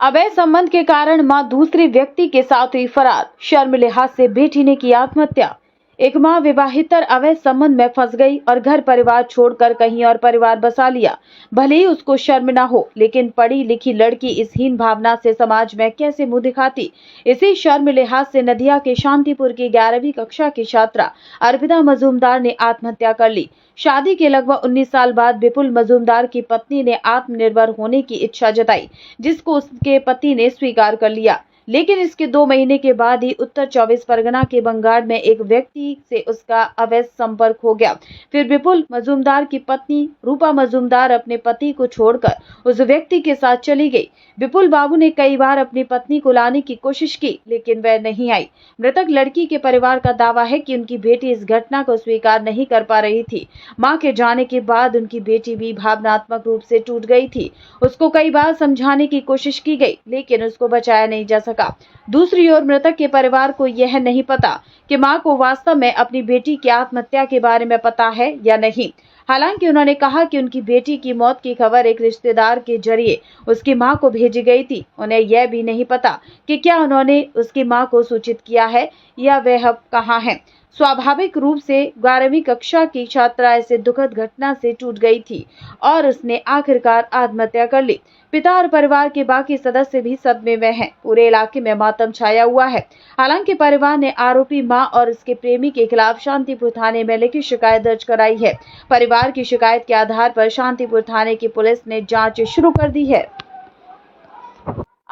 अवैध संबंध के कारण मां दूसरे व्यक्ति के साथ हुई फरार। शर्म लिहाज से बेटी ने की आत्महत्या। एक मां विवाहितर अवैध संबंध में फंस गई और घर परिवार छोड़कर कहीं और परिवार बसा लिया। भले ही उसको शर्म न हो, लेकिन पढ़ी लिखी लड़की इस हीन भावना से समाज में कैसे मुंह दिखाती। इसी शर्म लिहाज से नदिया के शांतिपुर की 11वीं कक्षा की छात्रा अर्पिता मजूमदार ने आत्महत्या कर ली। शादी के लगभग 19 साल बाद विपुल मजूमदार की पत्नी ने आत्मनिर्भर होने की इच्छा जताई, जिसको उसके पति ने स्वीकार कर लिया। लेकिन इसके 2 महीने के बाद ही उत्तर 24 परगना के बंगाड़ में एक व्यक्ति से उसका अवैध संपर्क हो गया। फिर विपुल मजूमदार की पत्नी रूपा मजूमदार अपने पति को छोड़कर उस व्यक्ति के साथ चली गई। विपुल बाबू ने कई बार अपनी पत्नी को लाने की कोशिश की, लेकिन वह नहीं आई। मृतक लड़की के परिवार का दावा है कि उनकी बेटी इस घटना को स्वीकार नहीं कर पा रही थी। मां के जाने के बाद उनकी बेटी भी भावनात्मक रूप से टूट गई थी। उसको कई बार समझाने की कोशिश की गई, लेकिन उसको बचाया नहीं जा सका। दूसरी ओर मृतक के परिवार को यह नहीं पता कि मां को वास्तव में अपनी बेटी की आत्महत्या के बारे में पता है या नहीं। हालांकि उन्होंने कहा कि उनकी बेटी की मौत की खबर एक रिश्तेदार के जरिए उसकी मां को भेजी गई थी। उन्हें यह भी नहीं पता कि क्या उन्होंने उसकी मां को सूचित किया है या वह अब कहां है। स्वाभाविक रूप से 12वीं कक्षा की छात्रा ऐसे दुखद घटना से टूट गई थी और उसने आखिरकार आत्महत्या कर ली। पिता और परिवार के बाकी सदस्य भी सदमे में हैं। पूरे इलाके में मातम छाया हुआ है। हालांकि परिवार ने आरोपी मां और उसके प्रेमी के खिलाफ शांतिपुर थाने में लिखित शिकायत दर्ज कराई है। परिवार की शिकायत के आधार पर शांतिपुर थाने की पुलिस ने जांच शुरू कर दी है।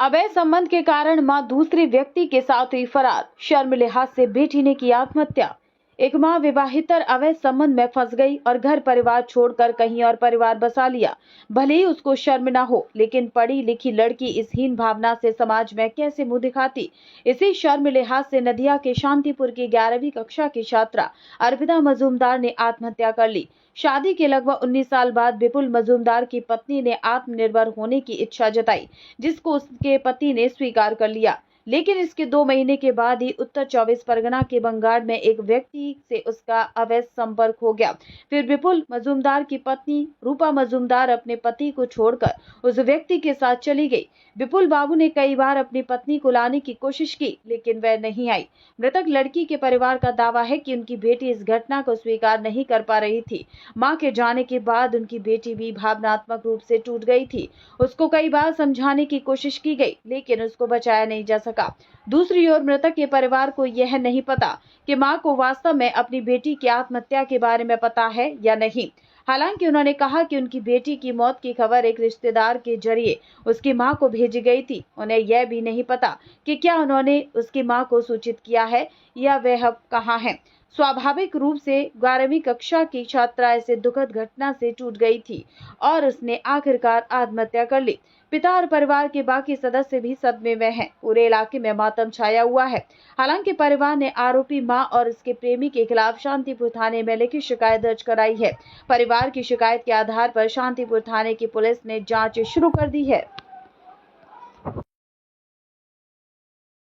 अवैध संबंध के कारण मां दूसरे व्यक्ति के साथ हुई फरार। शर्म लिहाज से बेटी ने की आत्महत्या। एक मां विवाहितर अवैध संबंध में फंस गई और घर परिवार छोड़कर कहीं और परिवार बसा लिया। भले ही उसको शर्म न हो, लेकिन पढ़ी लिखी लड़की इस हीन भावना से समाज में कैसे मुंह दिखाती। इसी शर्म लिहाज से नदिया के शांतिपुर की 11वीं कक्षा की छात्रा अर्पिता मजूमदार ने आत्महत्या कर ली। शादी के लगभग 19 साल बाद विपुल मजूमदार की पत्नी ने आत्मनिर्भर होने की इच्छा जताई, जिसको उसके पति ने स्वीकार कर लिया। लेकिन इसके 2 महीने के बाद ही उत्तर 24 परगना के बंगाड़ में एक व्यक्ति से उसका अवैध संपर्क हो गया। फिर विपुल मजूमदार की पत्नी रूपा मजूमदार अपने पति को छोड़कर उस व्यक्ति के साथ चली गई। विपुल बाबू ने कई बार अपनी पत्नी को लाने की कोशिश की, लेकिन वह नहीं आई। मृतक लड़की के परिवार का दावा है कि उनकी बेटी इस घटना को स्वीकार नहीं कर पा रही थी। मां के जाने के बाद उनकी बेटी भी भावनात्मक रूप से टूट गई थी। उसको कई बार समझाने की कोशिश की गई, लेकिन उसको बचाया नहीं जा सका। दूसरी ओर मृतक के परिवार को यह नहीं पता कि मां को वास्तव में अपनी बेटी की आत्महत्या के बारे में पता है या नहीं। हालांकि उन्होंने कहा कि उनकी बेटी की मौत की खबर एक रिश्तेदार के जरिए उसकी मां को भेजी गई थी। उन्हें यह भी नहीं पता कि क्या उन्होंने उसकी मां को सूचित किया है या वह अब कहां है। स्वाभाविक रूप से 12वीं कक्षा की छात्रा ऐसे दुखद घटना से टूट गई थी और उसने आखिरकार आत्महत्या कर ली। पिता और परिवार के बाकी सदस्य भी सदमे में हैं। पूरे इलाके में मातम छाया हुआ है। हालांकि परिवार ने आरोपी मां और उसके प्रेमी के खिलाफ शांतिपुर थाने में लिखित शिकायत दर्ज कराई है। परिवार की शिकायत के आधार पर शांतिपुर थाने की पुलिस ने जांच शुरू कर दी है।